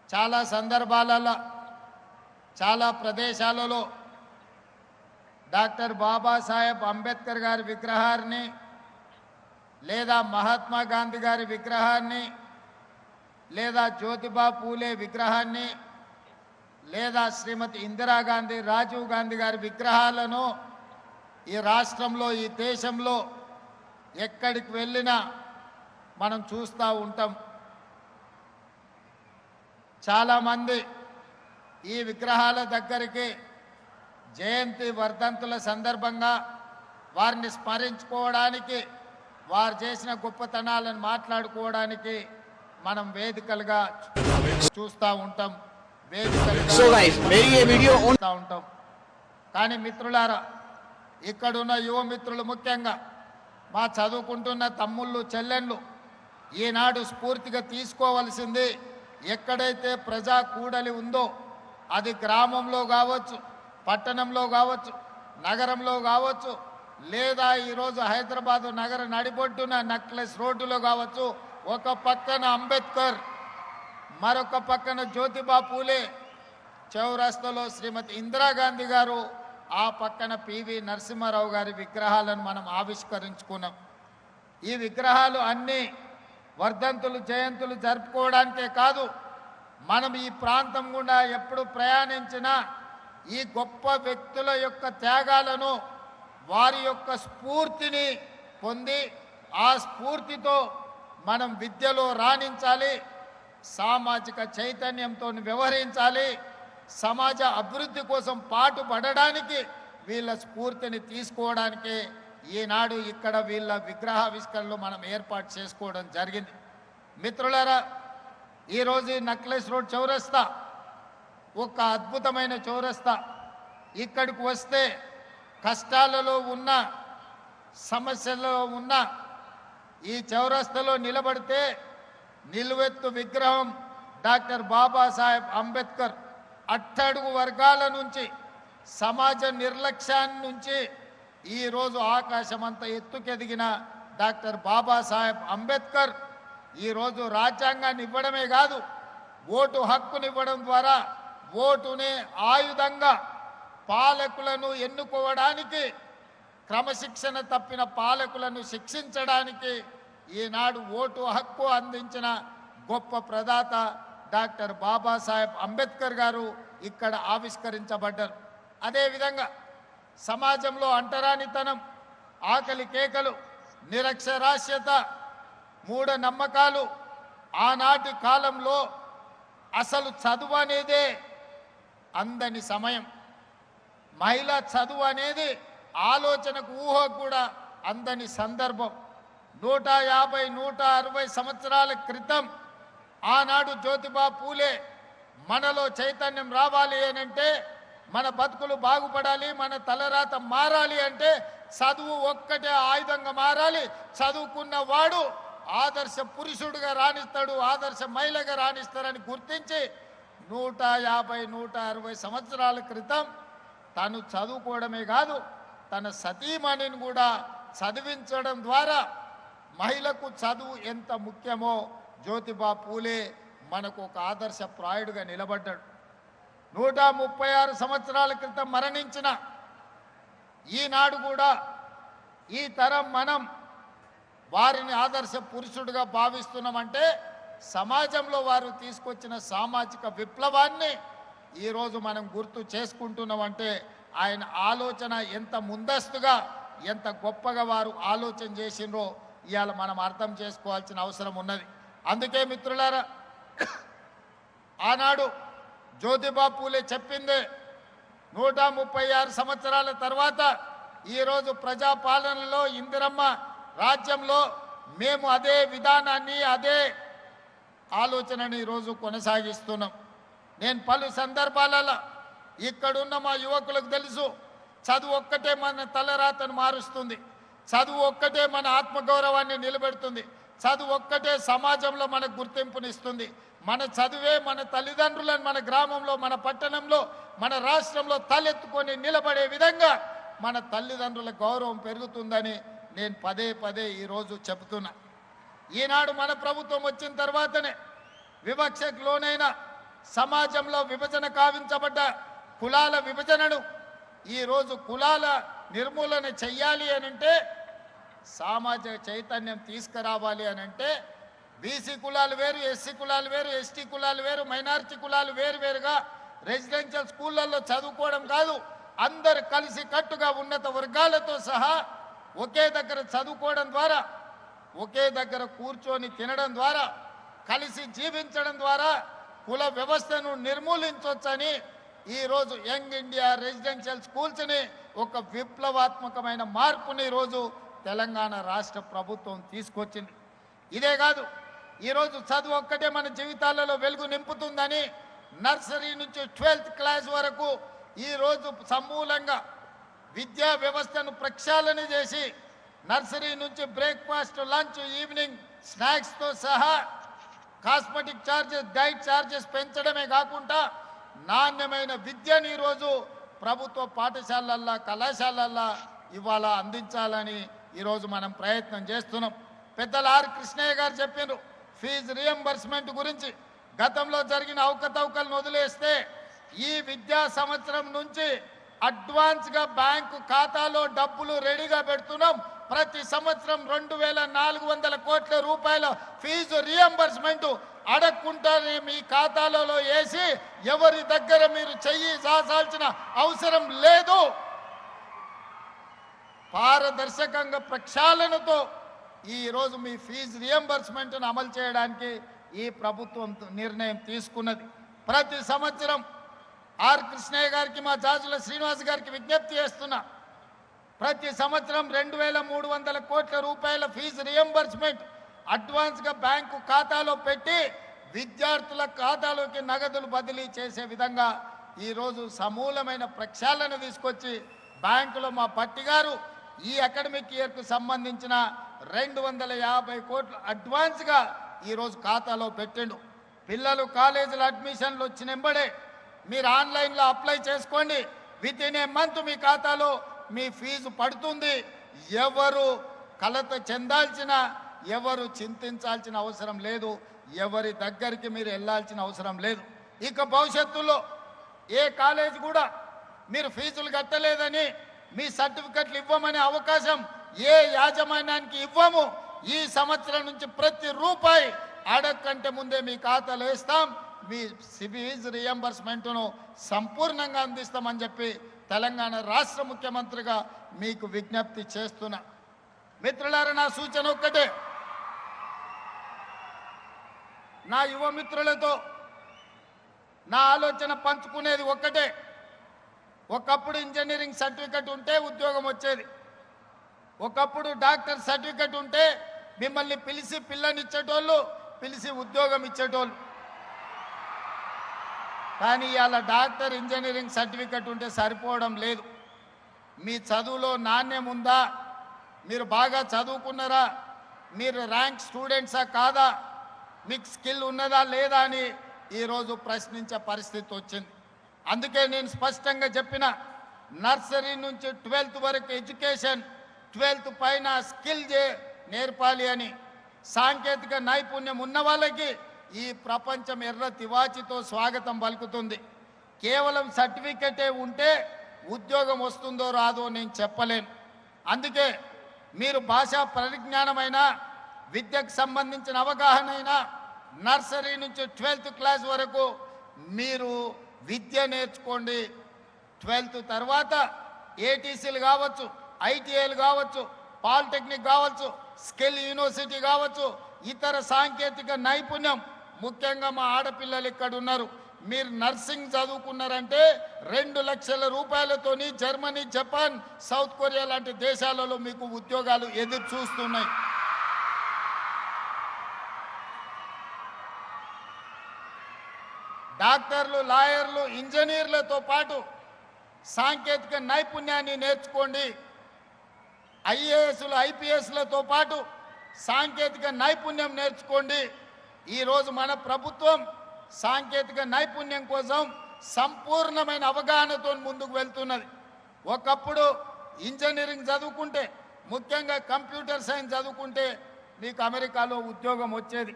చాలా సందర్భాలలో చాలా ప్రదేశాలలో డాక్టర్ బాబాసాహెబ్ అంబేద్కర్ గారి విగ్రహాన్ని లేదా మహాత్మా గాంధీ గారి విగ్రహాన్ని లేదా జ్యోతిబా పూలే విగ్రహాన్ని లేదా శ్రీమతి ఇందిరాగాంధీ రాజీవ్ గాంధీ గారి విగ్రహాలను ఈ రాష్ట్రంలో ఈ దేశంలో ఎక్కడికి వెళ్ళినా మనం చూస్తూ ఉంటాం. చాలామంది ఈ విగ్రహాల దగ్గరికి జయంతి వర్ధంతుల సందర్భంగా వారిని స్మరించుకోవడానికి వారు చేసిన గొప్పతనాలను మాట్లాడుకోవడానికి మనం వేదికలుగా చూస్తూ ఉంటాం, వేదికలుగా ఉంటాం. కానీ మిత్రులారా, ఇక్కడున్న యువ మిత్రులు ముఖ్యంగా మా చదువుకుంటున్న తమ్ముళ్ళు చెల్లెళ్ళు ఈనాడు స్ఫూర్తిగా తీసుకోవలసింది, ఎక్కడైతే ప్రజా కూడలి ఉందో అది గ్రామంలో కావచ్చు, పట్టణంలో కావచ్చు, నగరంలో కావచ్చు, లేదా ఈరోజు హైదరాబాదు నగర నడిబొడ్డున నక్లెస్ రోడ్డులో కావచ్చు, ఒక పక్కన అంబేద్కర్ మరొక పక్కన జ్యోతిబా పూలే, చౌరస్తాలో శ్రీమతి ఇందిరాగాంధీ గారు, ఆ పక్కన పివి నరసింహారావు గారి విగ్రహాలను మనం ఆవిష్కరించుకున్నాం. ఈ విగ్రహాలు అన్నీ వర్ధంతులు జయంతులు జరుపుకోవడానికే కాదు, మనం ఈ ప్రాంతం గుండా ఎప్పుడు ప్రయాణించినా ఈ గొప్ప వ్యక్తుల యొక్క త్యాగాలను వారి యొక్క స్ఫూర్తిని పొంది ఆ స్ఫూర్తితో మనం విద్యలో రాణించాలి, సామాజిక చైతన్యంతో వ్యవహరించాలి, సమాజ అభివృద్ధి కోసం పాటుపడడానికి వీళ్ళ స్ఫూర్తిని తీసుకోవడానికి ఈనాడు ఇక్కడ వీళ్ళ విగ్రహావిష్కరణలు మనం ఏర్పాటు చేసుకోవడం జరిగింది. మిత్రులారా, ఈరోజు నక్లెస్ రోడ్ చౌరస్తా ఒక అద్భుతమైన చౌరస్తా. ఇక్కడికి వస్తే కష్టాలలో ఉన్న సమస్యలలో ఉన్న ఈ చౌరస్తాలో నిలబడితే నిలువెత్తు విగ్రహం డాక్టర్ బాబాసాహెబ్ అంబేద్కర్ అట్టడుగు వర్గాల నుంచి సమాజ నిర్లక్ష్యాన్ని నుంచి ఈరోజు ఆకాశమంత ఎత్తుకెదిగిన డాక్టర్ బాబాసాహెబ్ అంబేద్కర్ ఈరోజు రాజ్యాంగాన్ని ఇవ్వడమే కాదు, ఓటు హక్కునివ్వడం ద్వారా ఓటునే ఆయుధంగా పాలకులను ఎన్నుకోవడానికి, క్రమశిక్షణ తప్పిన పాలకులను శిక్షించడానికి ఈనాడు ఓటు హక్కు అందించిన గొప్ప ప్రదాత డాక్టర్ బాబాసాహెబ్ అంబేద్కర్ గారు ఇక్కడ ఆవిష్కరించబడ్డారు. అదేవిధంగా సమాజంలో అంటరానితనం, ఆకలి కేకలు, నిరక్షరాస్యత, మూఢనమ్మకాలు, ఆనాటి కాలంలో అసలు చదువు అనేదే అందని సమయం, మహిళా చదువు అనేది ఆలోచనకు ఊహకు కూడా అందని సందర్భం. 150, 160 సంవత్సరాల క్రితం ఆనాడు జ్యోతిబా పూలే మనలో చైతన్యం రావాలి అనంటే, మన బతుకులు బాగుపడాలి, మన తలరాత మారాలి అంటే చదువు ఒక్కటే ఆయుధంగా మారాలి. చదువుకున్న వాడు ఆదర్శ పురుషుడుగా రాణిస్తాడు, ఆదర్శ మహిళగా రాణిస్తారని గుర్తించి 150, 160 సంవత్సరాల క్రితం తను చదువుకోవడమే కాదు తన సతీమణిని కూడా చదివించడం ద్వారా మహిళకు చదువు ఎంత ముఖ్యమో జ్యోతిబా పూలే మనకు ఒక ఆదర్శప్రాయుడుగా నిలబడ్డాడు. 136 సంవత్సరాల క్రితం మరణించిన ఈనాడు కూడా ఈ తరం మనం వారిని ఆదర్శ పురుషుడిగా భావిస్తున్నామంటే సమాజంలో వారు తీసుకొచ్చిన సామాజిక విప్లవాన్ని ఈరోజు మనం గుర్తు చేసుకుంటున్నామంటే ఆయన ఆలోచన ఎంత ముందస్తుగా ఎంత గొప్పగా వారు ఆలోచన చేసినరో ఇవాళ మనం అర్థం చేసుకోవాల్సిన అవసరం ఉన్నది. అందుకే మిత్రులారా, ఆనాడు జ్యోతిబా పూలే చెప్పిందే 136 సంవత్సరాల తర్వాత ఈరోజు ప్రజాపాలనలో ఇందిరమ్మ రాజ్యంలో మేము అదే విధానాన్ని అదే ఆలోచనని ఈరోజు కొనసాగిస్తున్నాం. నేను పలు సందర్భాలలో ఇక్కడున్న మా యువకులకు తెలుసు, చదువు ఒక్కటే మన తలరాతను మారుస్తుంది, చదువు ఒక్కటే మన ఆత్మగౌరవాన్ని నిలబెడుతుంది, చదువు ఒక్కటే సమాజంలో మనకు గుర్తింపునిస్తుంది. మన చదువే మన తల్లిదండ్రులను మన గ్రామంలో, మన పట్టణంలో, మన రాష్ట్రంలో తలెత్తుకొని నిలబడే విధంగా మన తల్లిదండ్రుల గౌరవం పెరుగుతుందని నేను పదే పదే ఈరోజు చెబుతున్నా. ఈనాడు మన ప్రభుత్వం వచ్చిన తర్వాతనే వివక్షకు లోనైన సమాజంలో విభజన కావించబడ్డ కులాల విభజనను ఈరోజు కులాల నిర్మూలన చెయ్యాలి అనంటే సామాజిక చైతన్యం తీసుకురావాలి అనంటే బీసీ కులాలు వేరు, ఎస్సీ కులాలు వేరు, ఎస్టీ కులాలు వేరు, మైనారిటీ కులాలు వేరుగా రెసిడెన్షియల్ స్కూళ్ళల్లో చదువుకోవడం కాదు, అందరు కలిసి కట్టుగా ఉన్నత వర్గాలతో సహా ఒకే దగ్గర చదువుకోవడం ద్వారా, ఒకే దగ్గర కూర్చొని తినడం ద్వారా, కలిసి జీవించడం ద్వారా కుల వ్యవస్థను నిర్మూలించవచ్చని ఈరోజు యంగ్ ఇండియా రెసిడెన్షియల్ స్కూల్స్ని ఒక విప్లవాత్మకమైన మార్పుని ఈరోజు తెలంగాణ రాష్ట్ర ప్రభుత్వం తీసుకొచ్చింది. ఇదే కాదు, ఈరోజు చదువు ఒక్కటే మన జీవితాలలో వెలుగు నింపుతుందని నర్సరీ నుంచి 12th క్లాస్ వరకు ఈరోజు సమూలంగా విద్యా వ్యవస్థను ప్రక్షాళన చేసి నర్సరీ నుంచి బ్రేక్ఫాస్ట్, లంచ్, ఈవినింగ్ స్నాక్స్తో సహా కాస్మెటిక్ ఛార్జెస్, డైట్ ఛార్జెస్ పెంచడమే కాకుండా నాణ్యమైన విద్యను ఈరోజు ప్రభుత్వ పాఠశాలల్లో, కళాశాలల్లో ఇవాళ అందించాలని ఈరోజు మనం ప్రయత్నం చేస్తున్నాం. పెద్దలు ఆర్ కృష్ణయ్య గారు చెప్పారు ఫీజు రియంబర్స్మెంట్ గురించి. గతంలో జరిగిన అవకతవకలను వదిలేస్తే ఈ విద్యా సంవత్సరం నుంచి అడ్వాన్స్గా బ్యాంకు ఖాతాలో డబ్బులు రెడీగా పెడుతున్నాం. ప్రతి సంవత్సరం 2400 కోట్ల రూపాయల ఫీజు రియంబర్స్మెంట్ అడగకుండానే మీ ఖాతాలలో వేసి ఎవరి దగ్గర మీరు చెయ్యి సాల్సిన అవసరం లేదు. పారదర్శకంగా ప్రక్షాళనతో ఈరోజు మీ ఫీజు రియంబర్స్మెంట్ను అమలు చేయడానికి ఈ ప్రభుత్వం నిర్ణయం తీసుకున్నది. ప్రతి సంవత్సరం ఆర్ కృష్ణయ్య గారికి, మా జాజుల శ్రీనివాస్ గారికి విజ్ఞప్తి చేస్తున్నా, ప్రతి సంవత్సరం 2300 కోట్ల రూపాయల ఫీజు రియంబర్స్మెంట్ అడ్వాన్స్గా బ్యాంకు ఖాతాలో పెట్టి విద్యార్థుల ఖాతాలోకి నగదులు బదిలీ చేసే విధంగా ఈరోజు సమూలమైన ప్రక్షాళన తీసుకొచ్చి బ్యాంకులో మా పట్టి గారు ఈ అకాడమిక్ ఇయర్కు సంబంధించిన 250 కోట్లు అడ్వాన్స్గా ఈరోజు ఖాతాలో పెట్టిండు. పిల్లలు కాలేజీల అడ్మిషన్లు వచ్చినెంబడే మీరు ఆన్లైన్లో అప్లై చేసుకోండి, విత్ ఇన్ ఏ మంత్ మీ ఖాతాలో మీ ఫీజు పడుతుంది. ఎవరు కలత చెందాల్సిన, ఎవరు చింతించాల్సిన అవసరం లేదు, ఎవరి దగ్గరికి మీరు వెళ్ళాల్సిన అవసరం లేదు. ఇక భవిష్యత్తులో ఏ కాలేజ్ కూడా మీరు ఫీజులు కట్టలేదని మీ సర్టిఫికెట్లు ఇవ్వమనే అవకాశం ఏ యాజమాన్యానికి ఇవ్వము. ఈ సంవత్సరం నుంచి ప్రతి రూపాయి అడగకంటే ముందే మీ ఖాతాలో వేస్తాం, మీ ఫీజు రియంబర్స్మెంట్ను సంపూర్ణంగా అందిస్తామని చెప్పి తెలంగాణ రాష్ట్ర ముఖ్యమంత్రిగా మీకు విజ్ఞప్తి చేస్తున్నా. మిత్రులారా, నా సూచన ఒక్కటే, నా యువ మిత్రులతో నా ఆలోచన పంచుకునేది ఒక్కటే. ఒకప్పుడు ఇంజనీరింగ్ సర్టిఫికెట్ ఉంటే ఉద్యోగం వచ్చేది, ఒకప్పుడు డాక్టర్ సర్టిఫికెట్ ఉంటే మిమ్మల్ని పిలిచి పిల్లనిచ్చేటోళ్ళు, పిలిచి ఉద్యోగం ఇచ్చేటోళ్ళు. కానీ ఇవాళ డాక్టర్, ఇంజనీరింగ్ సర్టిఫికెట్ ఉంటే సరిపోవడం లేదు. మీ చదువులో నాణ్యం ఉందా, మీరు బాగా చదువుకున్నారా, మీరు ర్యాంక్ స్టూడెంట్సా కాదా, మీకు స్కిల్ ఉన్నదా లేదా అని ఈరోజు ప్రశ్నించే పరిస్థితి వచ్చింది. అందుకే నేను స్పష్టంగా చెప్పిన, నర్సరీ నుంచి 12th వరకు ఎడ్యుకేషన్, 12th పైన స్కిల్ నేర్పాలి అని. సాంకేతిక నైపుణ్యం ఉన్న వాళ్ళకి ఈ ప్రపంచం ఎర్ర తివాచితో స్వాగతం పలుకుతుంది. కేవలం సర్టిఫికెటే ఉంటే ఉద్యోగం వస్తుందో రాదో నేను చెప్పలేను. అందుకే మీరు భాషా పరిజ్ఞానమైన, విద్యకు సంబంధించిన అవగాహన అయినా నర్సరీ నుంచి 12th క్లాస్ వరకు మీరు విద్య నేర్చుకోండి. 12th తర్వాత ఏటీసీలు కావచ్చు, ఐటీఐలు కావచ్చు, పాలిటెక్నిక్ కావచ్చు, స్కిల్ యూనివర్సిటీ కావచ్చు, ఇతర సాంకేతిక నైపుణ్యం, ముఖ్యంగా మా ఆడపిల్లలు ఇక్కడ ఉన్నారు, మీరు నర్సింగ్ చదువుకున్నారంటే 2 లక్షల రూపాయలతోని జర్మనీ, జపాన్, సౌత్ కొరియా లాంటి దేశాలలో మీకు ఉద్యోగాలు ఎదురు చూస్తున్నాయి. డాక్టర్లు, లాయర్లు, ఇంజనీర్లతో పాటు సాంకేతిక నైపుణ్యాన్ని నేర్చుకోండి. ఐఏఎస్లు, ఐపీఎస్లతో పాటు సాంకేతిక నైపుణ్యం నేర్చుకోండి. ఈరోజు మన ప్రభుత్వం సాంకేతిక నైపుణ్యం కోసం సంపూర్ణమైన అవగాహనతో ముందుకు వెళ్తున్నది. ఒకప్పుడు ఇంజనీరింగ్ చదువుకుంటే, ముఖ్యంగా కంప్యూటర్ సైన్స్ చదువుకుంటే మీకు అమెరికాలో ఉద్యోగం వచ్చేది.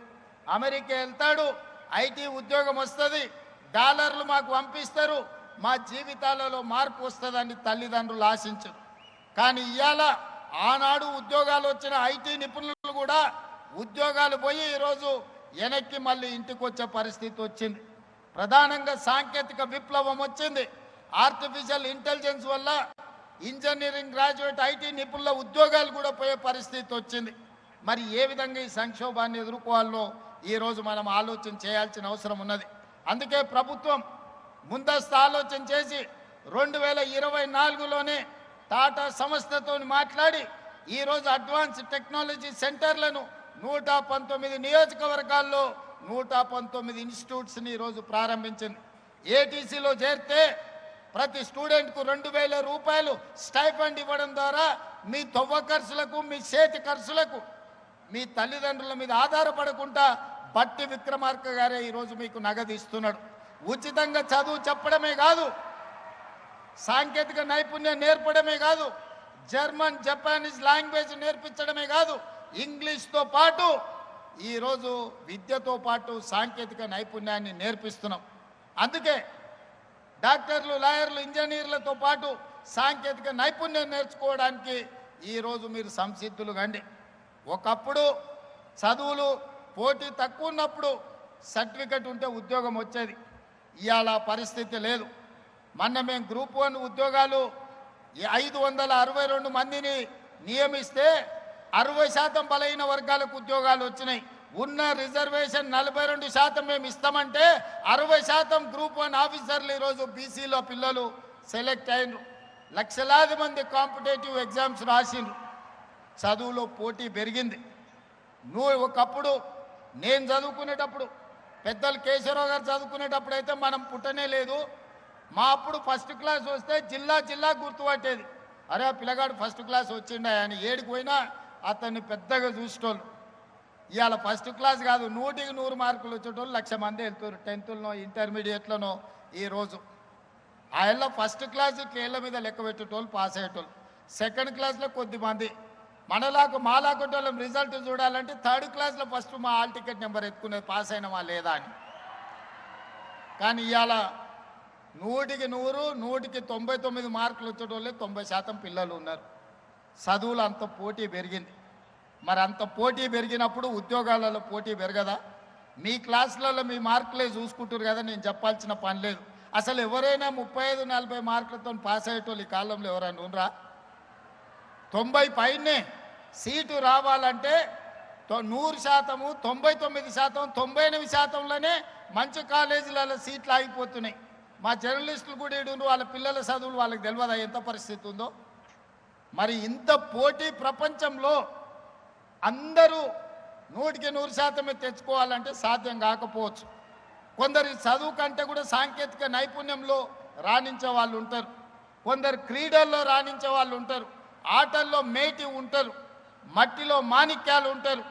అమెరికా వెళ్తాడు, ఐటీ ఉద్యోగం వస్తుంది, డాలర్లు మాకు పంపిస్తారు, మా జీవితాలలో మార్పు వస్తుందని తల్లిదండ్రులు ఆశించరు. కానీ ఇవాళ ఆనాడు ఉద్యోగాలు వచ్చిన ఐటీ నిపుణులు కూడా ఉద్యోగాలు పోయి ఈరోజు వెనక్కి మళ్ళీ ఇంటికి వచ్చే పరిస్థితి వచ్చింది. ప్రధానంగా సాంకేతిక విప్లవం వచ్చింది. ఆర్టిఫిషియల్ ఇంటెలిజెన్స్ వల్ల ఇంజనీరింగ్ గ్రాడ్యుయేట్ ఐటీ నిపుణుల ఉద్యోగాలు కూడా పోయే పరిస్థితి వచ్చింది. మరి ఏ విధంగా ఈ సంక్షోభాన్ని ఎదుర్కోవాలో ఈరోజు మనం ఆలోచన చేయాల్సిన అవసరం ఉన్నది. అందుకే ప్రభుత్వం ముందస్తు ఆలోచన చేసి 2024లోనే టాటా సంస్థతో మాట్లాడి ఈరోజు అడ్వాన్స్ టెక్నాలజీ సెంటర్లను 119 నియోజకవర్గాల్లో 119 ఇన్స్టిట్యూట్స్ని ఈరోజు ప్రారంభించింది. ఏటీసీలో చేరితే ప్రతి స్టూడెంట్కు 2000 రూపాయలు స్టైఫండ్ ఇవ్వడం ద్వారా మీ తొవ్వ ఖర్చులకు, మీ చేతి ఖర్చులకు, మీ తల్లిదండ్రుల మీద ఆధారపడకుండా బట్టి విక్రమార్క గారే ఈరోజు మీకు నగదు ఇస్తున్నాడు. ఉచితంగా చదువు చెప్పడమే కాదు, సాంకేతిక నైపుణ్యం నేర్పడమే కాదు, జర్మన్ జపానీస్ లాంగ్వేజ్ నేర్పించడమే కాదు, ఇంగ్లీష్తో పాటు ఈరోజు విద్యతో పాటు సాంకేతిక నైపుణ్యాన్ని నేర్పిస్తున్నాం. అందుకే డాక్టర్లు, లాయర్లు, ఇంజనీర్లతో పాటు సాంకేతిక నైపుణ్యం నేర్చుకోవడానికి ఈరోజు మీరు సంసిద్ధులు కండి. ఒకప్పుడు చదువులు పోటీ తక్కువ ఉన్నప్పుడు సర్టిఫికెట్ ఉంటే ఉద్యోగం వచ్చేది. ఇవాళ పరిస్థితి లేదు. మొన్న మేము గ్రూప్ 1 ఉద్యోగాలు 562 మందిని నియమిస్తే 60% బలహీన వర్గాలకు ఉద్యోగాలు వచ్చినాయి. ఉన్న రిజర్వేషన్ 42% మేము ఇస్తామంటే 60% గ్రూప్ 1 ఆఫీసర్లు ఈరోజు బీసీలో పిల్లలు సెలెక్ట్ అయినరు. లక్షలాది మంది కాంపిటేటివ్ ఎగ్జామ్స్ రాసిండ్రు. చదువులో పోటీ పెరిగింది. ఒకప్పుడు నేను చదువుకునేటప్పుడు, పెద్దలు కేశవరావు గారు చదువుకునేటప్పుడు అయితే మనం పుట్టనే లేదు. మా అప్పుడు ఫస్ట్ క్లాస్ వస్తే జిల్లా గుర్తుపట్టేది. అరే ఆ పిల్లగాడు ఫస్ట్ క్లాస్ వచ్చిండా అని. ఏడికి పోయినా అతన్ని పెద్దగా చూసేటోళ్ళు. ఇవాళ ఫస్ట్ క్లాస్ కాదు, 100కి 100 మార్కులు వచ్చేటోళ్ళు 1,00,000 మంది వెళ్తారు. 10థ్లోనో ఇంటర్మీడియట్లోనో. ఈరోజు ఆయనలో ఫస్ట్ క్లాస్ ఇట్ల మీద లెక్క పెట్టేటోళ్ళు పాస్ అయ్యేటోళ్ళు. సెకండ్ క్లాస్లో కొద్దిమంది. మాలాకొట్టోళ్ళం రిజల్ట్ చూడాలంటే 3rd క్లాస్లో ఫస్ట్ మా హాల్ టికెట్ నెంబర్ ఎత్తుకునేది పాస్ అయినమా లేదా అని. కానీ ఇవాళ 100కి 100, 100కి 99 మార్కులు వచ్చేటోళ్ళే 90% పిల్లలు ఉన్నారు. చదువులు అంత పోటీ పెరిగింది. మరి అంత పోటీ పెరిగినప్పుడు ఉద్యోగాలలో పోటీ పెరగదా? మీ క్లాసులలో మీ మార్కులే చూసుకుంటారు కదా, నేను చెప్పాల్సిన పని లేదు. అసలు ఎవరైనా 35-40 మార్కులతో పాస్ అయ్యేటోళ్ళు ఈ కాలంలో ఎవరైనా ఉండరా? 90 పైనే సీటు రావాలంటే 100%, 99%, 98%లోనే మంచి కాలేజీలలో సీట్లు ఆగిపోతున్నాయి. మా జర్నలిస్టులు కూడా ఇడు వాళ్ళ పిల్లల చదువులు వాళ్ళకి తెలియదా ఎంత పరిస్థితి ఉందో? మరి ఇంత పోటీ ప్రపంచంలో అందరూ 100కి 100% తెచ్చుకోవాలంటే సాధ్యం కాకపోవచ్చు. కొందరు చదువు కంటే కూడా సాంకేతిక నైపుణ్యంలో రాణించే వాళ్ళు ఉంటారు. కొందరు క్రీడల్లో రాణించే వాళ్ళు ఉంటారు. ఆటల్లో మేటి ఉంటారు. మట్టిలో మాణిక్యాలు ఉంటారు.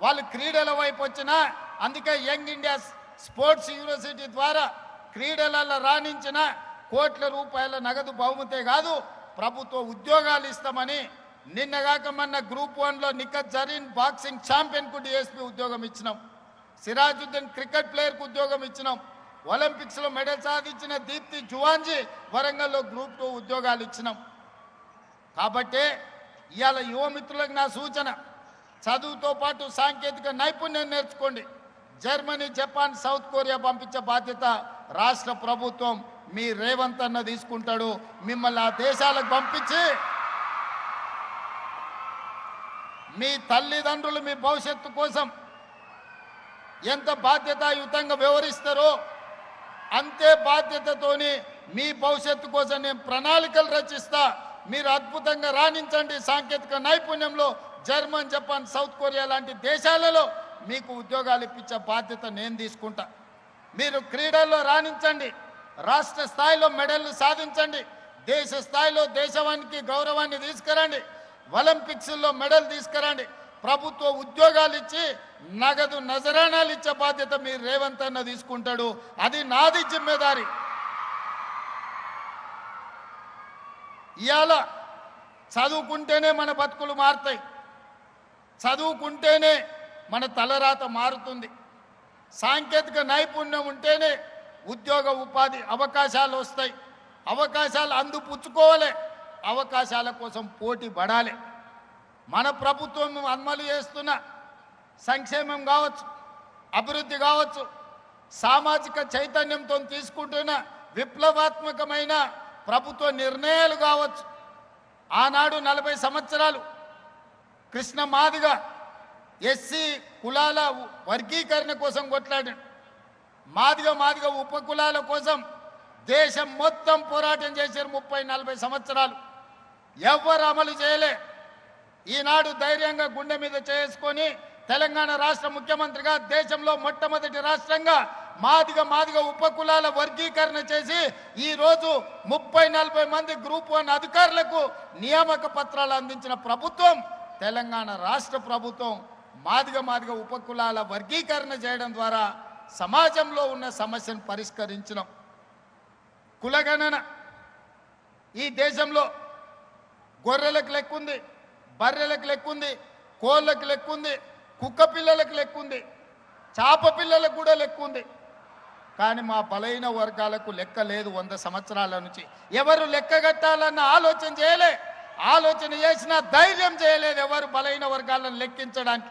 వాళ్ళు క్రీడల వైపు వచ్చినా, అందుకే యంగ్ ఇండియా స్పోర్ట్స్ యూనివర్సిటీ ద్వారా క్రీడలలో రాణించిన కోట్ల రూపాయల నగదు బహుమతే కాదు, ప్రభుత్వ ఉద్యోగాలు ఇస్తామని నిన్నగాక మొన్న గ్రూప్ 1లో నిఖత్ జరీన్ బాక్సింగ్ ఛాంపియన్కు డిఎస్పీ ఉద్యోగం ఇచ్చినాం. సిరాజుద్దీన్ క్రికెట్ ప్లేయర్కు ఉద్యోగం ఇచ్చినాం. ఒలింపిక్స్లో మెడల్ సాధించిన దీప్తి జువాంజీ వరంగల్లో గ్రూప్ 2 ఉద్యోగాలు ఇచ్చినాం. కాబట్టి ఇవాళ యువమిత్రులకు నా సూచన, చదువుతో పాటు సాంకేతిక నైపుణ్యం నేర్చుకోండి. జర్మనీ, జపాన్, సౌత్ కొరియా పంపించే బాధ్యత రాష్ట్ర ప్రభుత్వం మీ రేవంత్ అన్న తీసుకుంటాడు. మిమ్మల్ని ఆ దేశాలకు పంపించి మీ తల్లిదండ్రులు మీ భవిష్యత్తు కోసం ఎంత బాధ్యతాయుతంగా వ్యవహరిస్తారో అంతే బాధ్యతతోని మీ భవిష్యత్తు కోసం నేను ప్రణాళికలు రచిస్తా. మీరు అద్భుతంగా రాణించండి. సాంకేతిక నైపుణ్యంలో జర్మన్, జపాన్, సౌత్ కొరియా లాంటి దేశాలలో మీకు ఉద్యోగాలు ఇప్పించే బాధ్యత నేను తీసుకుంటా. మీరు క్రీడల్లో రాణించండి. రాష్ట్ర స్థాయిలో మెడల్లు సాధించండి. దేశ స్థాయిలో దేశానికి గౌరవాన్ని తీసుకురండి. ఒలింపిక్స్లో మెడల్ తీసుకురండి. ప్రభుత్వ ఉద్యోగాలు ఇచ్చి నగదు నజరానాలు ఇచ్చే బాధ్యత మీరు రేవంత్ అన్న తీసుకుంటాడు. అది నాది జిమ్మేదారి. ఇవాళ చదువుకుంటేనే మన బతుకులు మారుతాయి. చదువుకుంటేనే మన తలరాత మారుతుంది. సాంకేతిక నైపుణ్యం ఉంటేనే ఉద్యోగ ఉపాధి అవకాశాలు వస్తాయి. అవకాశాలు అందిపుచ్చుకోవాలి, అవకాశాల కోసం పోటీ పడాలి. మన ప్రభుత్వం అమలు చేస్తున్న సంక్షేమం కావచ్చు, అభివృద్ధి కావచ్చు, సామాజిక చైతన్యంతో తీసుకుంటున్న విప్లవాత్మకమైన ప్రభుత్వ నిర్ణయాలు కావచ్చు. ఆనాడు 40 సంవత్సరాలు కృష్ణ మాదిగ ఎస్సీ కులాల వర్గీకరణ కోసం కొట్లాడాడు. మాదిగ ఉపకులాల కోసం దేశం మొత్తం పోరాటం చేశారు. 30-40 సంవత్సరాలు ఎవ్వరు అమలు చేయలే. ఈనాడు ధైర్యంగా గుండె మీద చేసుకొని తెలంగాణ రాష్ట్ర ముఖ్యమంత్రిగా దేశంలో మొట్టమొదటి రాష్ట్రంగా మాదిగ ఉపకులాల వర్గీకరణ చేసి ఈరోజు 30-40 మంది గ్రూప్ 1 అధికారులకు నియామక పత్రాలు అందించిన ప్రభుత్వం తెలంగాణ రాష్ట్ర ప్రభుత్వం. మాదిగ ఉపకులాల వర్గీకరణ చేయడం ద్వారా సమాజంలో ఉన్న సమస్యను పరిష్కరించడం. కులగణన ఈ దేశంలో గొర్రెలకు లెక్కుంది, బర్రెలకు లెక్కుంది, కోళ్ళకు లెక్కుంది, కుక్క పిల్లలకు లెక్కుంది, చాప పిల్లలకు కూడా లెక్కుంది. కానీ మా బలైన వర్గాలకు లెక్క లేదు. 100 సంవత్సరాల నుంచి ఎవరు లెక్క కట్టాలన్న ఆలోచన చేయలే. ఆలోచన చేసినా ధైర్యం చేయలేదు ఎవరు బలైన వర్గాలను లెక్కించడానికి.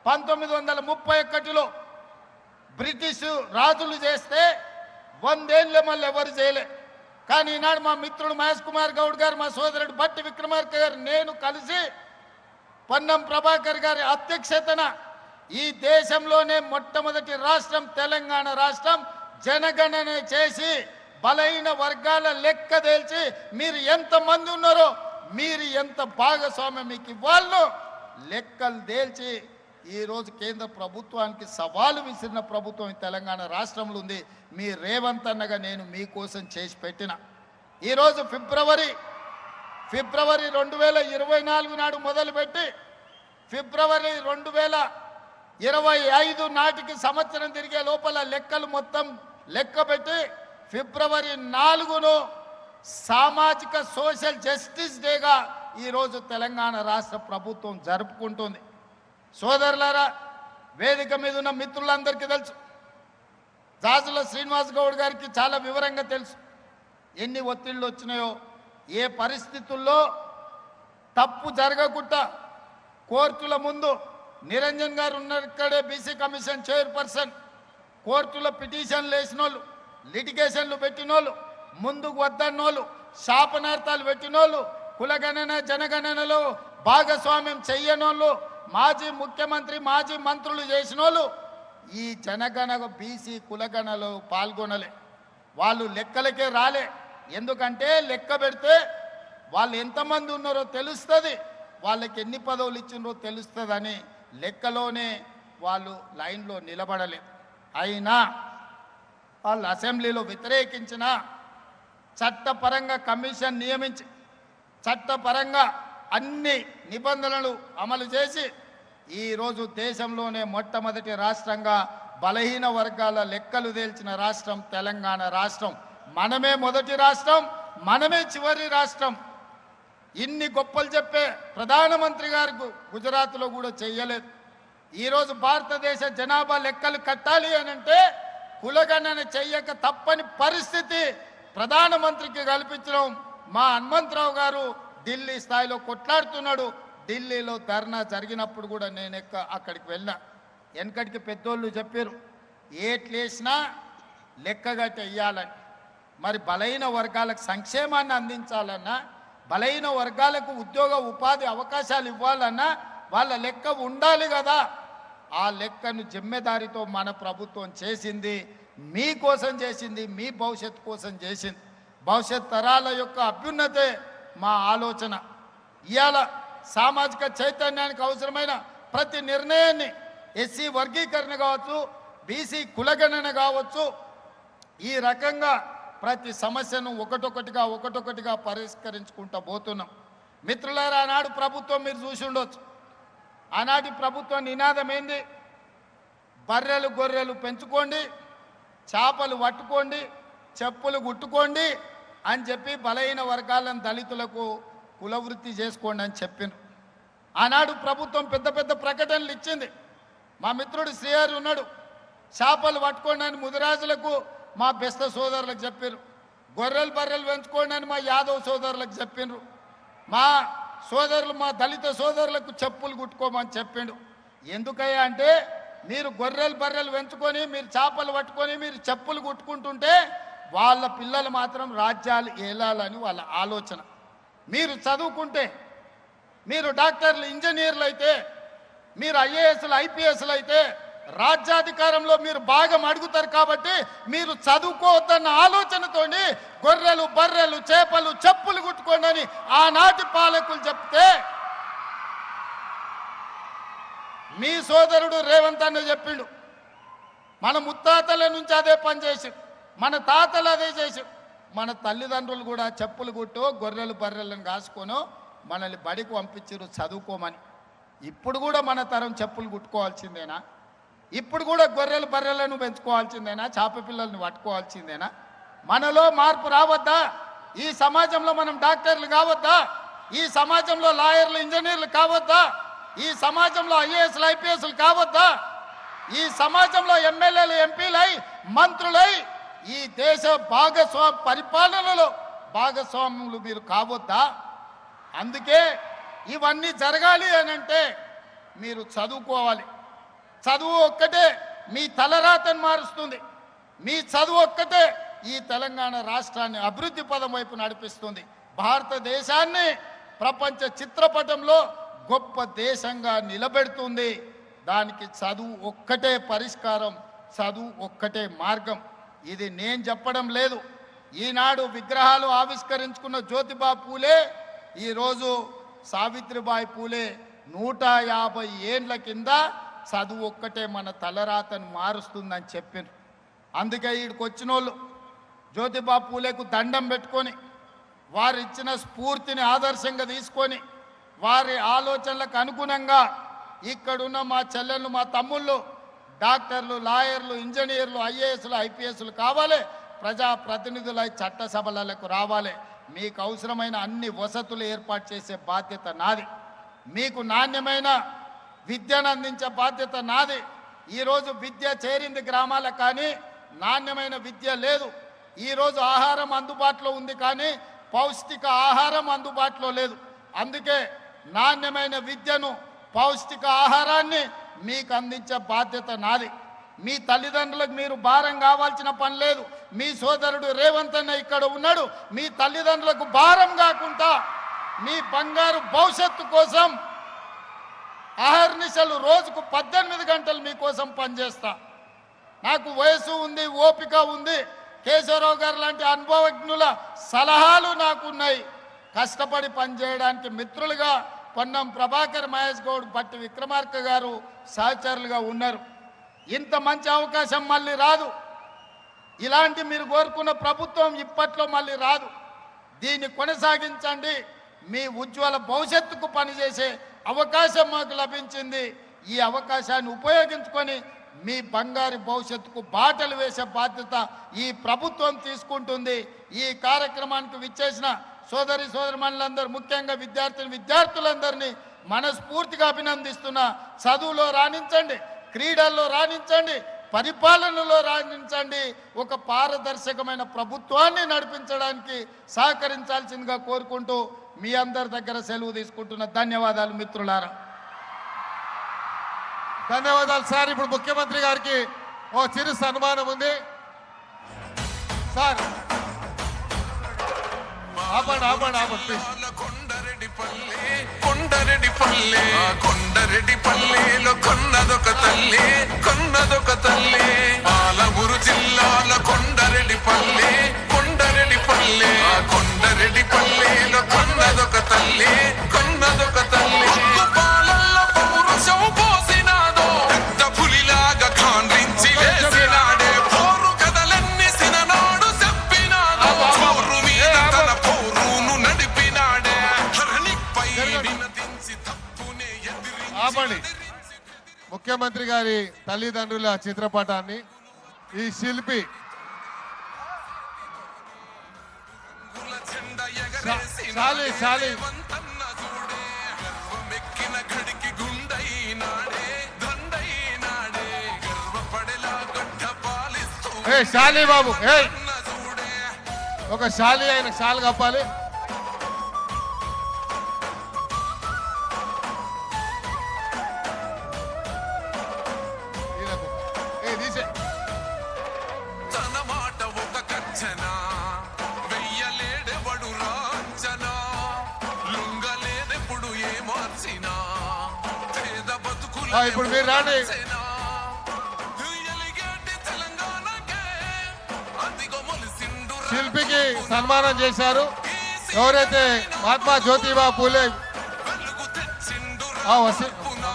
1931లో బ్రిటిషు రాజులు చేస్తే 100 ఏళ్ళ మళ్ళీ ఎవరు చేయలే. కానీ ఈనాడు మా మిత్రుడు మహేష్ కుమార్ గౌడ్ గారు, మా సోదరుడు భట్టి విక్రమార్క గారు, నేను కలిసి పొన్నం ప్రభాకర్ గారి అధ్యక్షతన ఈ దేశంలోనే మొట్టమొదటి రాష్ట్రం తెలంగాణ రాష్ట్రం జనగణన చేసి బలైన వర్గాల లెక్క తేల్చి మీరు ఎంతమంది ఉన్నారో, మీరు ఎంత భాగస్వామ్యం మీకు ఇవ్వాలో లెక్కలు తేల్చి ఈరోజు కేంద్ర ప్రభుత్వానికి సవాలు విసిరిన ప్రభుత్వం తెలంగాణ రాష్ట్రంలో ఉంది. మీ రేవంత్ అన్నగా నేను మీకోసం చేసి పెట్టిన ఈరోజు ఫిబ్రవరి 2024 నాడు మొదలుపెట్టి ఫిబ్రవరి 2025 నాటికి సంవత్సరం తిరిగే లోపల లెక్కలు మొత్తం లెక్కపెట్టి ఫిబ్రవరి 4ను సామాజిక సోషల్ జస్టిస్ డేగా ఈరోజు తెలంగాణ రాష్ట్ర ప్రభుత్వం జరుపుకుంటుంది. సోదరులారా, వేదిక మీద ఉన్న మిత్రులందరికీ తెలుసు, జాజుల శ్రీనివాస్ గౌడ్ గారికి చాలా వివరంగా తెలుసు ఎన్ని ఒత్తిళ్లు వచ్చినాయో, ఏ పరిస్థితుల్లో తప్పు జరగకుండా కోర్టుల ముందు నిరంజన్ గారు ఉన్నక్కడే బీసీ కమిషన్ చైర్పర్సన్, కోర్టులో పిటిషన్లు వేసిన వాళ్ళు, లిటిగేషన్లు పెట్టిన వాళ్ళు, ముందుకు వద్దన్నోళ్ళు, శాపనార్థాలు పెట్టినోళ్ళు, కులగణన జనగణనలో భాగస్వామ్యం చెయ్యనోళ్ళు, మాజీ ముఖ్యమంత్రి మాజీ మంత్రులు చేసిన వాళ్ళు ఈ జనగణ బీసీ కులగణలో పాల్గొనలే. వాళ్ళు లెక్కలకే రాలే. ఎందుకంటే లెక్క పెడితే వాళ్ళు ఎంతమంది ఉన్నారో తెలుస్తుంది, వాళ్ళకి ఎన్ని పదవులు ఇచ్చినారో తెలుస్తుందని లెక్కలోనే వాళ్ళు లైన్లో నిలబడలేదు. అయినా వాళ్ళు అసెంబ్లీలో వ్యతిరేకించిన చట్టపరంగా కమిషన్ నియమించి చట్టపరంగా అన్ని నిబంధనలు అమలు చేసి ఈరోజు దేశంలోనే మొట్టమొదటి రాష్ట్రంగా బలహీన వర్గాల లెక్కలు తేల్చిన రాష్ట్రం తెలంగాణ రాష్ట్రం. మనమే మొదటి రాష్ట్రం, మనమే చివరి రాష్ట్రం. ఇన్ని గొప్పలు చెప్పే ప్రధానమంత్రి గారు గుజరాత్లో కూడా చెయ్యలేదు. ఈరోజు భారతదేశ జనాభా లెక్కలు కట్టాలి అనంటే కులగణన చెయ్యక తప్పని పరిస్థితి ప్రధానమంత్రికి కల్పించడం. మా హనుమంతరావు గారు ఢిల్లీ స్థాయిలో కొట్లాడుతున్నాడు. ఢిల్లీలో ధర్నా జరిగినప్పుడు కూడా నేను అక్కడికి వెళ్ళా. వెనకటికి పెద్దోళ్ళు చెప్పారు ఏట్లేసినా లెక్కగట్టి వెయ్యాలని. మరి బలైన వర్గాలకు సంక్షేమాన్ని అందించాలన్నా, బలైన వర్గాలకు ఉద్యోగ ఉపాధి అవకాశాలు ఇవ్వాలన్నా వాళ్ళ లెక్క ఉండాలి కదా. ఆ లెక్కను జిమ్మెదారితో మన ప్రభుత్వం చేసింది, మీకోసం చేసింది, మీ భవిష్యత్తు కోసం చేసింది. భవిష్యత్ తరాల యొక్క అభ్యున్నతే మా ఆలోచన. ఇవాళ సామాజిక చైతన్యానికి అవసరమైన ప్రతి నిర్ణయాన్ని ఎస్సీ వర్గీకరణ కావచ్చు, బీసీ కులగణన కావచ్చు, ఈ రకంగా ప్రతి సమస్యను ఒకటొకటిగా పరిష్కరించుకుంటూ పోతున్నాం. మిత్రులారా, ఆనాడు ప్రభుత్వం మీరు చూసి ఉండొచ్చు. ఆనాటి ప్రభుత్వం నినాదం ఏంది? బర్రెలు గొర్రెలు పెంచుకోండి, చేపలు పట్టుకోండి, చెప్పులు గుట్టుకోండి అని చెప్పి బలహీన వర్గాలను దళితులకు కులవృత్తి చేసుకోండి అని చెప్పింది. ఆనాడు ప్రభుత్వం పెద్ద పెద్ద ప్రకటనలు ఇచ్చింది. మా మిత్రుడు శ్రీహరి ఉన్నాడు, చేపలు పట్టుకోండి అని ముదిరాజులకు మా బెస్త సోదరులకు చెప్పారు, గొర్రెలు బర్రెలు పెంచుకోండి అని మా యాదవ్ సోదరులకు చెప్పిండ్రు, మా సోదరులు మా దళిత సోదరులకు చెప్పులు కుట్టుకోమని చెప్పిండు. ఎందుకయ్యా అంటే మీరు గొర్రెలు బర్రెలు పెంచుకొని మీరు చేపలు పట్టుకొని మీరు చెప్పులు కుట్టుకుంటుంటే వాళ్ళ పిల్లలు మాత్రం రాజ్యాలు ఏలాలని వాళ్ళ ఆలోచన. మీరు చదువుకుంటే మీరు డాక్టర్లు ఇంజనీర్లు అయితే మీరు ఐఏఎస్లు ఐపీఎస్లు అయితే రాజ్యాధికారంలో మీరు భాగం అడుగుతారు కాబట్టి మీరు చదువుకోవద్దన్న ఆలోచనతోని గొర్రెలు బర్రెలు చేపలు చెప్పులు కుట్టుకోండి అని ఆనాటి పాలకులు చెప్తే మీ సోదరుడు రేవంత్ అన్న చెప్పిండు. మన ముత్తాతల నుంచి అదే పని చేసి మన తాతలు అదే చేసి మన తల్లిదండ్రులు కూడా చెప్పులు కుట్టో గొర్రెలు బర్రెలను కాసుకొనో మనల్ని బడికి పంపించారు చదువుకోమని. ఇప్పుడు కూడా మన తరం చెప్పులు కుట్టుకోవాల్సిందేనా? ఇప్పుడు కూడా గొర్రెలు బర్రెలను పెంచుకోవాల్సిందేనా? చేప పిల్లల్ని పట్టుకోవాల్సిందేనా? మనలో మార్పు రావద్దా? ఈ సమాజంలో మనం డాక్టర్లు కావద్దా? ఈ సమాజంలో లాయర్లు ఇంజనీర్లు కావద్దా? ఈ సమాజంలో ఐఏఎస్లు ఐపీఎస్లు కావద్దా? ఈ సమాజంలో ఎమ్మెల్యేలు ఎంపీలై మంత్రులై ఈ దేశ పరిపాలనలో భాగస్వాములు మీరు కావద్దా? అందుకే ఇవన్నీ జరగాలి అని అంటే మీరు చదువుకోవాలి. చదువు ఒక్కటే మీ తలరాతను మారుస్తుంది. మీ చదువు ఒక్కటే ఈ తెలంగాణ రాష్ట్రాన్ని అభివృద్ధి పదం వైపు నడిపిస్తుంది. భారతదేశాన్ని ప్రపంచ చిత్రపటంలో గొప్ప దేశంగా నిలబెడుతుంది. దానికి చదువు ఒక్కటే పరిష్కారం, చదువు ఒక్కటే మార్గం. ఇది నేను చెప్పడం లేదు. ఈనాడు విగ్రహాలు ఆవిష్కరించుకున్న జ్యోతిబా పూలే ఈరోజు సావిత్రిబాయి పూలే 150 ఏండ్ల కింద చదువు ఒక్కటే మన తలరాతను మారుస్తుందని చెప్పారు. అందుకే ఈడికి వచ్చిన వాళ్ళు జ్యోతిబా పూలేకు దండం పెట్టుకొని వారు ఇచ్చిన స్ఫూర్తిని ఆదర్శంగా తీసుకొని వారి ఆలోచనలకు అనుగుణంగా ఇక్కడున్న మా చెల్లెళ్ళు మా తమ్ముళ్ళు డాక్టర్లు లాయర్లు ఇంజనీర్లు ఐఏఎస్లు ఐపీఎస్లు కావాలి, ప్రజాప్రతినిధులై చట్టసభలకు రావాలి. మీకు అవసరమైన అన్ని వసతులు ఏర్పాటు చేసే బాధ్యత నాది. మీకు నాణ్యమైన విద్యను అందించే బాధ్యత నాది. ఈరోజు విద్య చేరింది గ్రామాలకు, కానీ నాణ్యమైన విద్య లేదు. ఈరోజు ఆహారం అందుబాటులో ఉంది కానీ పౌష్టిక ఆహారం అందుబాటులో లేదు. అందుకే నాణ్యమైన విద్యను పౌష్టిక ఆహారాన్ని మీకు అందించే బాధ్యత నాది. మీ తల్లిదండ్రులకు మీరు భారం కావాల్సిన పని లేదు. మీ సోదరుడు రేవంత్ అన్న ఇక్కడ ఉన్నాడు. మీ తల్లిదండ్రులకు భారం కాకుండా మీ బంగారు భవిష్యత్తు కోసం అహర్నిశలు రోజుకు 18 గంటలు మీకోసం పనిచేస్తా. నాకు వయసు ఉంది, ఓపిక ఉంది. కేశవరావు గారు లాంటి అనుభవజ్ఞుల సలహాలు నాకున్నాయి. కష్టపడి పనిచేయడానికి మిత్రులుగా పొన్నం ప్రభాకర్, మహేష్ గౌడ్, భట్టి విక్రమార్క గారు సహచరులుగా ఉన్నారు. ఇంత మంచి అవకాశం మళ్ళీ రాదు. ఇలాంటి మీరు కోరుకున్న ప్రభుత్వం ఇప్పట్లో మళ్ళీ రాదు. దీన్ని కొనసాగించండి. మీ ఉజ్వల భవిష్యత్తుకు పనిచేసే అవకాశం మాకు లభించింది. ఈ అవకాశాన్ని ఉపయోగించుకొని మీ బంగారు భవిష్యత్తుకు బాటలు వేసే బాధ్యత ఈ ప్రభుత్వం తీసుకుంటుంది. ఈ కార్యక్రమానికి విచ్చేసిన సోదరిమణులందరూ, ముఖ్యంగా విద్యార్థులందరినీ మనస్ఫూర్తిగా అభినందిస్తున్నా. చదువులో రాణించండి, క్రీడల్లో రాణించండి, పరిపాలనలో రాణించండి. ఒక పారదర్శకమైన ప్రభుత్వాన్ని నడిపించడానికి సహకరించాల్సిందిగా కోరుకుంటూ మీ అందరి దగ్గర సెలవు తీసుకుంటున్న. ధన్యవాదాలు మిత్రులారా. ధన్యవాదాలు సార్. ఇప్పుడు ముఖ్యమంత్రి గారికి ఓ చిరు సన్మానం ఉంది సార్. కొండరెడ్డిపల్లిలో కొన్నదొక తల్లి పాలమూరు జిల్లాల కొండరెడ్డిపల్లి కొండరెడ్డిపల్లిలో కొన్నదొక తల్లి పాలల్లో పౌరుషం పోసినాదో పెద్ద పులిలాగా ఖాండ్రించి వేసినాడే పోరు కథలన్నీ సిననాడు చెప్పినాదో పోరు మీద తన పోరును నడిపినాడే ధరణిపై వినతించి తప్పునే ఎదిరించి. ముఖ్యమంత్రి గారి తల్లిదండ్రుల చిత్రపటాన్ని ఈ శిల్పి చాలి మెక్కిన గడికి గుండైనాడే దండైనాడే గర్వపడేలా గడ్డ పాలిస్తూ ఏ శాలి బాబు ఏ చూడే ఒక శాలి ఆయన శాలు కప్పాలి. తీసే తన మాట ఒక కర్చన వెయ్యలేడెవడు రాంచనా లుంగలేదెప్పుడు ఏ మార్చినా పేద బతుకుల ఇప్పుడు మీరు రాండి. తెలంగాణకే అదిగో మొలిసిండు శిల్పికి సన్మానం చేశారు. ఎవరైతే మహాత్మా జ్యోతిబా పూలే వెలుగు తెచ్చిండు వసి పునా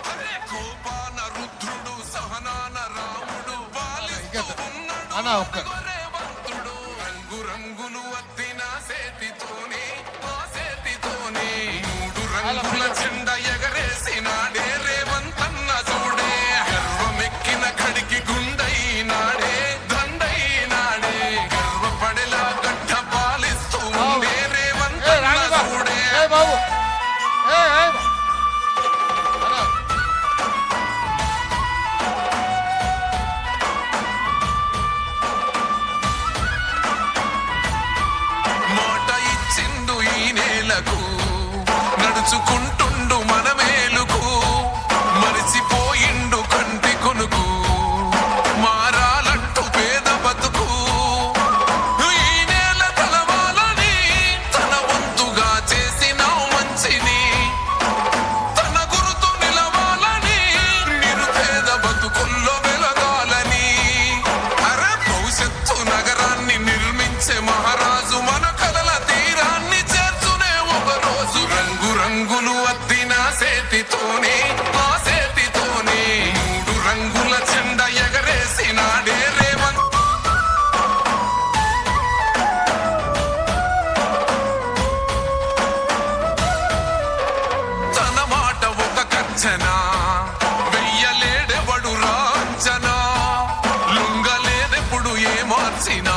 హరే కోపాన రుద్రుడు సహనాన రాముడు పాలిస్తూ ఉన్నాడు అన్న ఒక్క రేవంతుడు రంగు రంగులు అద్దిన సేతితోనే ఆ సేతితోనే మూడు రంగుల జెండ ఎగరేసినాడే రేవంతన్న చూడే గర్వమెక్కిన కడికి గుండైనాడే దండైనాడే గర్వపడేలా గడ్డ పాలిస్తూ ఉండే రేవంతన్న చూడే బాబు మాట ఇచ్చిండు ఈ నేలకు నడుచుకుంటుండు మన మేలుకు మరిచిపోయిండు కంటి కొనుకు మారాలంటూ పేద బతుకు ఈ నేల తలవాలని తన వంతుగా చేసిన మంచిని తన గురుతు నిలవాలని నిరుపేద బతుకుల్లో వెలగాలని అరే భవిష్యత్తు నగరాన్ని నిర్మించే మహారాజు మన కలల తీరాన్ని చేర్చునే ఒక రోజు రంగు రంగులు అద్దిన సేతితోనే ఆ సేతితోనే మూడు రంగుల జెండ ఎగరేసినాడే రేవంత్ తన మాట ఒక కర్చన వెయ్యలేడెవడు రాంచనా లుంగలేదెప్పుడు ఏ మార్చినా